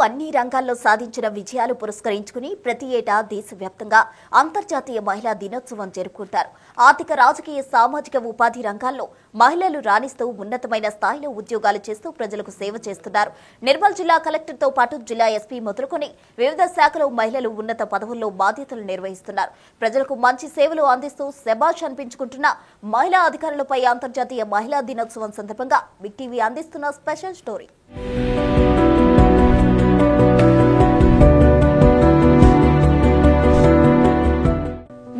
అన్ని రంగాల్లో సాధించిన విజయాలు పురస్కరించుకుని ప్రతి ఏటా దేశవ్యాప్తంగా అంతర్జాతీయ మహిళా దినోత్సవం జరుపుకుంటారు. ఆర్థిక, రాజకీయ, సామాజిక, ఉపాధి రంగాల్లో మహిళలు రాణిస్తూ ఉన్నతమైన స్థాయిలో ఉద్యోగాలు చేస్తూ ప్రజలకు సేవ చేస్తున్నారు. నిర్మల్ జిల్లా కలెక్టర్తో పాటు జిల్లా ఎస్పీ మొదలుకొని వివిధ శాఖలో మహిళలు ఉన్నత పదవుల్లో బాధ్యతలు నిర్వహిస్తున్నారు. ప్రజలకు మంచి సేవలు అందిస్తూ శభాష్ అనిపించుకుంటున్న మహిళా అధికారులపై అంతర్జాతీయ మహిళా దినోత్సవం సందర్భంగా బిగ్ టీవీ అందిస్తున్న స్పెషల్ స్టోరీ.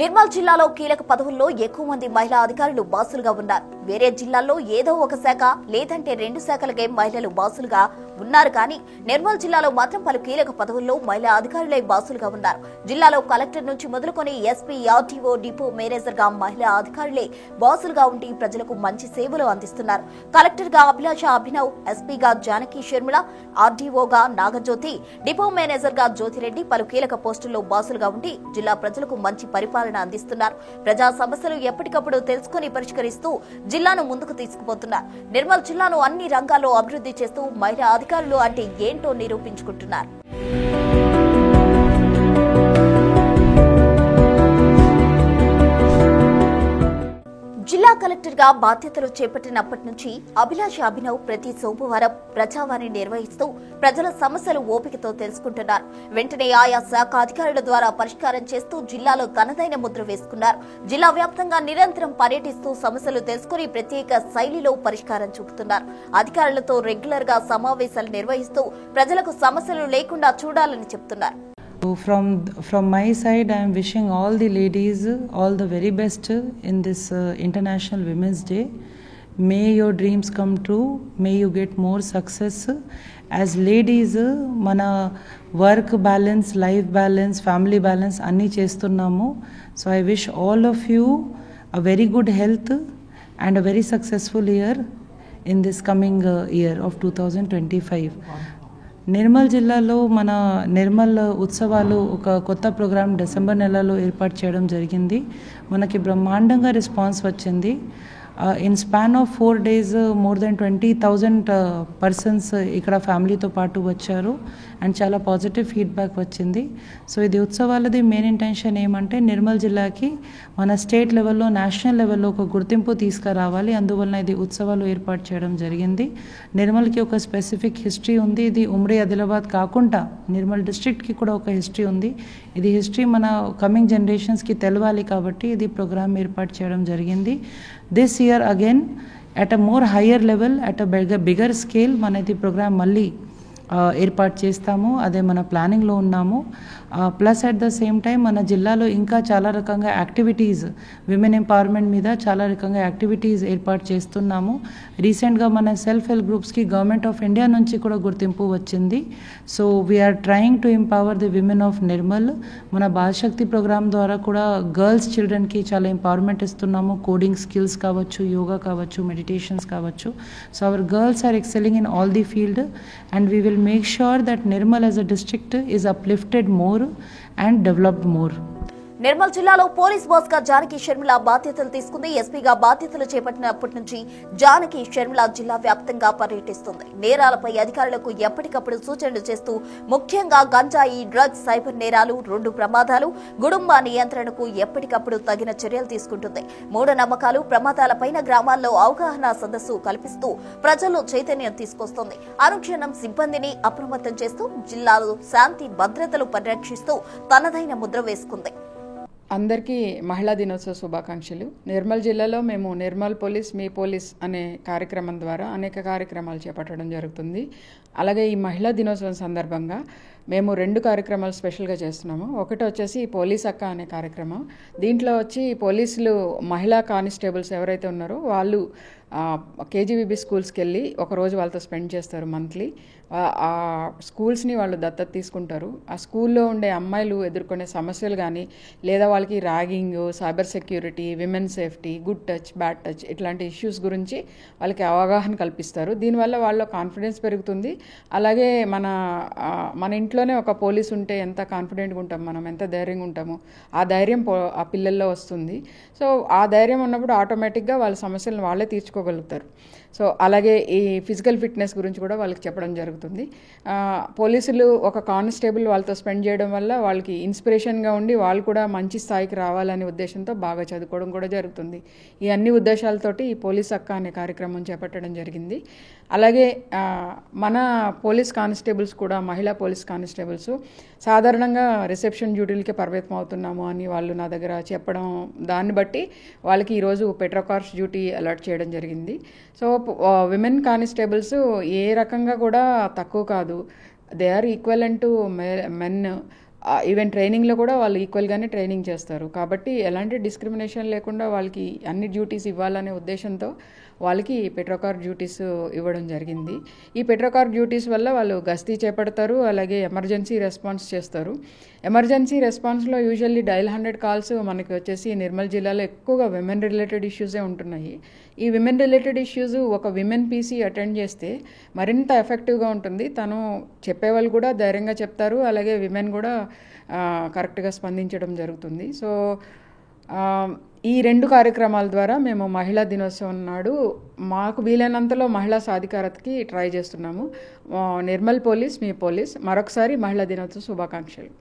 నిర్మల్ జిల్లాలో కీలక పదవుల్లో ఎక్కువ మంది మహిళా అధికారులు బాసులుగా ఉన్నారు. వేరే జిల్లాల్లో ఏదో ఒక శాఖ లేదంటే 2 శాఖలకే మహిళలు బాసులుగా ఉన్నారు. కానీ నిర్మల్ జిల్లాలో మాత్రం పలు కీలక పదవుల్లో మహిళా అధికారులే బాసులుగా ఉన్నారు. జిల్లాలో కలెక్టర్ నుంచి మొదలుకొని ఎస్పీ, ఆర్టీఓ, డిపో మేనేజర్ గా మహిళా అధికారులే బాసులుగా ఉండి ప్రజలకు మంచి సేవలు అందిస్తున్నారు. కలెక్టర్ గా అభిలాష అభినవ్, ఎస్పీగా జానకి షర్మిల, ఆర్డీఓగా నాగజ్యోతి, డిపో మేనేజర్ గా జ్యోతిరెడ్డి పలు కీలక పోస్టుల్లో బాసులుగా ఉండి జిల్లా ప్రజలకు మంచి పరిపాలన అందిస్తున్నారు. ప్రజా సమస్యలు ఎప్పటికప్పుడు తెలుసుకుని పరిష్కరిస్తూ జిల్లాను ముందుకు తీసుకుపోతున్నారు. నిర్మల్ జిల్లాను అన్ని రంగాల్లో అభివృద్ధి చేస్తూ మహిళా అధికారులు అంటే ఏంటో నిరూపించుకుంటున్నారు. జిల్లా కలెక్టర్ గా బాధ్యతలు చేపట్టినప్పటి నుంచి అభిలాష అభినవ్ ప్రతి సోమవారం ప్రజావాణి నిర్వహిస్తూ ప్రజల సమస్యలు ఓపికతో తెలుసుకుంటున్నారు. వెంటనే ఆయా శాఖ అధికారుల ద్వారా పరిష్కారం చేస్తూ జిల్లాలో తనదైన ముద్ర వేసుకున్నారు. జిల్లా వ్యాప్తంగా నిరంతరం పర్యటిస్తూ సమస్యలు తెలుసుకుని ప్రత్యేక శైలిలో పరిష్కారం చూపుతున్నారు. అధికారులతో రెగ్యులర్ గా సమావేశాలు నిర్వహిస్తూ ప్రజలకు సమస్యలు లేకుండా చూడాలని చెప్తున్నారు. From my side, I am wishing all the ladies all the very best in this International Women's Day. May your dreams come true. May you get more success. As ladies, mana work balance, life balance, family balance anni chestunnamu. So I wish all of you a very good health and a very successful year in this coming year of 2025. Nirmal జిల్లాలో మన నిర్మల్ ఉత్సవాలు ఒక కొత్త programme December నెలలో ఏర్పాటు చేయడం జరిగింది. మనకి బ్రహ్మాండంగా రెస్పాన్స్ వచ్చింది. In span of 4 days more than 20,000 persons ఇక్కడ ఫ్యామిలీతో పాటు వచ్చారు అండ్ చాలా పాజిటివ్ ఫీడ్బ్యాక్ వచ్చింది. సో ఇది ఉత్సవాలది మెయిన్ ఇంటెన్షన్ ఏమంటే నిర్మల్ జిల్లాకి మన స్టేట్ లెవెల్లో, నేషనల్ లెవెల్లో ఒక గుర్తింపు తీసుకురావాలి. అందువలన ఇది ఉత్సవాలు ఏర్పాటు చేయడం జరిగింది. నిర్మల్కి ఒక స్పెసిఫిక్ హిస్టరీ ఉంది. ఇది ఉమ్మడి ఆదిలాబాద్ కాకుండా నిర్మల్ డిస్ట్రిక్ట్కి కూడా ఒక హిస్టరీ ఉంది. ఇది హిస్టరీ మన కమింగ్ జనరేషన్స్కి తెలవాలి కాబట్టి ఇది ప్రోగ్రామ్ ఏర్పాటు చేయడం జరిగింది. This year again at a more higher level, at a bigger scale మనది ప్రోగ్రామ్ మళ్ళీ ఏర్పాటు చేస్తాము. అదే మన ప్లానింగ్లో ఉన్నాము. Plus at the same time మన జిల్లాలో ఇంకా చాలా రకంగా యాక్టివిటీస్, విమెన్ ఎంపవర్మెంట్ మీద చాలా రకంగా యాక్టివిటీస్ ఏర్పాటు చేస్తున్నాము. రీసెంట్గా మన సెల్ఫ్ హెల్ప్ గ్రూప్స్కి గవర్నమెంట్ ఆఫ్ ఇండియా నుంచి కూడా గుర్తింపు వచ్చింది. So we are trying to empower the women of Nirmal. మన బాలశక్తి ప్రోగ్రామ్ ద్వారా కూడా గర్ల్స్ చిల్డ్రన్కి చాలా ఎంపవర్మెంట్ ఇస్తున్నాము. కోడింగ్ స్కిల్స్ కావచ్చు, యోగా కావచ్చు, మెడిటేషన్స్ కావచ్చు. So our girls are excelling in all the field and we will make sure that Nirmal as a district is uplifted more and developed more. Nirmal జిల్లాలో police boss గా జానకి షర్మిల బాధ్యతలు తీసుకుంది. ఎస్పీగా బాధ్యతలు చేపట్టినప్పటి నుంచి జానకి షర్మిల జిల్లా వ్యాప్తంగా పర్యటిస్తుంది. నేరాలపై అధికారులకు ఎప్పటికప్పుడు సూచనలు చేస్తూ ముఖ్యంగా గంజాయి, డ్రగ్స్, సైబర్ నేరాలు, 2 ప్రమాదాలు, కుటుంబ నియంత్రణకు ఎప్పటికప్పుడు తగిన చర్యలు తీసుకుంటుంది. మూఢనమ్మకాలు, ప్రమాదాలపైన గ్రామాల్లో అవగాహన సదస్సు కల్పిస్తూ ప్రజల్లో చైతన్యం తీసుకొస్తుంది. అనుక్షణం సిబ్బందిని అప్రమత్తం చేస్తూ జిల్లాలో శాంతి భద్రతలు పరిరక్షిస్తూ తనదైన ముద్ర వేసుకుంది. అందరికీ మహిళా దినోత్సవ శుభాకాంక్షలు. నిర్మల్ జిల్లాలో మేము నిర్మల్ పోలీస్, మీ పోలీస్ అనే కార్యక్రమం ద్వారా అనేక కార్యక్రమాలు చేపట్టడం జరుగుతుంది. అలాగే ఈ మహిళా దినోత్సవం సందర్భంగా మేము 2 కార్యక్రమాలు స్పెషల్గా చేస్తున్నాము. ఒకటి వచ్చేసి పోలీస్ అక్క అనే కార్యక్రమం. దీంట్లో వచ్చి పోలీసులు, మహిళా కానిస్టేబుల్స్ ఎవరైతే ఉన్నారో వాళ్ళు కేజీబీబీ స్కూల్స్కి వెళ్ళి ఒకరోజు వాళ్ళతో స్పెండ్ చేస్తారు మంత్లీ. ఆ స్కూల్స్ని వాళ్ళు దత్తత తీసుకుంటారు. ఆ స్కూల్లో ఉండే అమ్మాయిలు ఎదుర్కొనే సమస్యలు కానీ, లేదా వాళ్ళకి ragging, cyber security, women safety, good touch, bad touch ఇట్లాంటి ఇష్యూస్ గురించి వాళ్ళకి అవగాహన కల్పిస్తారు. దీనివల్ల వాళ్ళ కాన్ఫిడెన్స్ పెరుగుతుంది. అలాగే మన ఇంట్లోనే ఒక పోలీస్ ఉంటే ఎంత కాన్ఫిడెంట్గా ఉంటాం, మనం ఎంత ధైర్యంగా ఉంటామో ఆ ధైర్యం ఆ పిల్లల్లో వస్తుంది. సో ఆ ధైర్యం ఉన్నప్పుడు ఆటోమేటిక్గా వాళ్ళ సమస్యలను వాళ్ళే తీర్చుకోగలుగుతారు. సో అలాగే ఈ ఫిజికల్ ఫిట్నెస్ గురించి కూడా వాళ్ళకి చెప్పడం జరుగుతుంది. పోలీసులు ఒక కానిస్టేబుల్ వాళ్ళతో స్పెండ్ చేయడం వల్ల వాళ్ళకి ఇన్స్పిరేషన్గా ఉండి వాళ్ళు కూడా మంచి స్థాయికి రావాలనే ఉద్దేశంతో బాగా చదువుకోవడం కూడా జరుగుతుంది. ఈ అన్ని ఉద్దేశాలతోటి ఈ పోలీస్ అక్క అనే కార్యక్రమం చేపట్టడం జరిగింది. అలాగే మన పోలీస్ కానిస్టేబుల్స్ కూడా, మహిళా పోలీస్ కానిస్టేబుల్స్ సాధారణంగా రిసెప్షన్ డ్యూటీలకే పరిమితం అవుతున్నాము అని వాళ్ళు నా దగ్గర చెప్పడం, దాన్ని బట్టి వాళ్ళకి ఈరోజు పెట్రోకార్స్ డ్యూటీ అలాట్ చేయడం జరిగింది. సో విమెన్ కానిస్టేబుల్స్ ఏ రకంగా కూడా తక్కువ కాదు. They are equivalent to men. Even ట్రైనింగ్లో కూడా వాళ్ళు ఈక్వల్గానే ట్రైనింగ్ చేస్తారు. కాబట్టి ఎలాంటి డిస్క్రిమినేషన్ లేకుండా వాళ్ళకి అన్ని డ్యూటీస్ ఇవ్వాలనే ఉద్దేశంతో వాళ్ళకి పెట్రోకార్ డ్యూటీస్ ఇవ్వడం జరిగింది. ఈ పెట్రోకార్ డ్యూటీస్ వల్ల వాళ్ళు గస్తీ చేపడతారు, అలాగే ఎమర్జెన్సీ రెస్పాన్స్ చేస్తారు. ఎమర్జెన్సీ రెస్పాన్స్లో యూజువల్లీ డయల్ 100 కాల్స్ మనకి వచ్చేసి నిర్మల్ జిల్లాలో ఎక్కువగా విమెన్ రిలేటెడ్ ఇష్యూసే ఉంటున్నాయి. ఈ విమెన్ రిలేటెడ్ ఇష్యూస్ ఒక విమెన్ పీసీ అటెండ్ చేస్తే మరింత ఎఫెక్టివ్గా ఉంటుంది. తను చెప్పేవాళ్ళు కూడా ధైర్యంగా చెప్తారు, అలాగే విమెన్ కూడా కరెక్ట్గా స్పందించడం జరుగుతుంది. సో ఈ 2 కార్యక్రమాల ద్వారా మేము మహిళా దినోత్సవం నాడు మాకు వీలైనంతలో మహిళా సాధికారతకి ట్రై చేస్తున్నాము. నిర్మల్ పోలీస్ మీ పోలీస్ మరొకసారి మహిళా దినోత్సవ శుభాకాంక్షలు.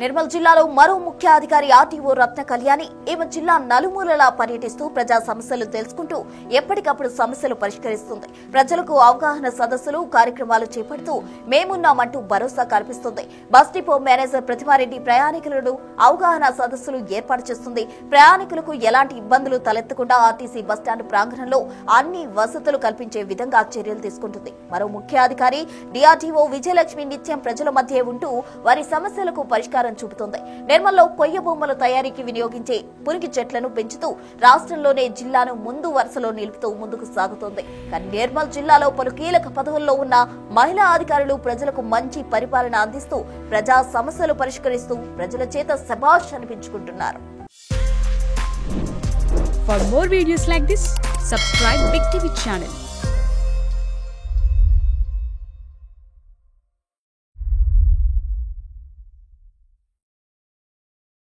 నిర్మల్ జిల్లాలో మరో ముఖ్య అధికారి ఆర్టీఓ రత్న కళ్యాణి. ఈమె జిల్లా నలుమూలలా పర్యటిస్తూ ప్రజా సమస్యలు తెలుసుకుంటూ ఎప్పటికప్పుడు సమస్యలు పరిష్కరిస్తుంది. ప్రజలకు అవగాహన సదస్సులు, కార్యక్రమాలు చేపడుతూ మేమున్నామంటూ భరోసా కల్పిస్తుంది. బస్ డిపో మేనేజర్ ప్రతిమారెడ్డి ప్రయాణికులను అవగాహన సదస్సులు ఏర్పాటు చేస్తుంది. ప్రయాణికులకు ఎలాంటి ఇబ్బందులు తలెత్తకుండా ఆర్టీసీ బస్టాండ్ ప్రాంగణంలో అన్ని వసతులు కల్పించే విధంగా చర్యలు తీసుకుంటుంది. మరో ముఖ్య అధికారి డిఆర్టీఓ విజయలక్ష్మి నిత్యం ప్రజల మధ్య ఉంటూ వారి సమస్యలకు పరిష్కారం చూపుతుంది. నిర్మల్లో కొయ్య బొమ్మల తయారీకి వినియోగించే పురికి చెట్లను పెంచుతూ రాష్ట్రంలోనే జిల్లాను ముందు వరుసలో నిలుపుతూ ముందుకు సాగుతోంది. కానీ నిర్మల్ జిల్లాలో పలు కీలక పదవుల్లో ఉన్న మహిళా అధికారులు ప్రజలకు మంచి పరిపాలన అందిస్తూ ప్రజా సమస్యలు పరిష్కరిస్తూ ప్రజల చేత శభాష్ అనిపించుకుంటున్నారు. For more videos like this, subscribe Big TV channel.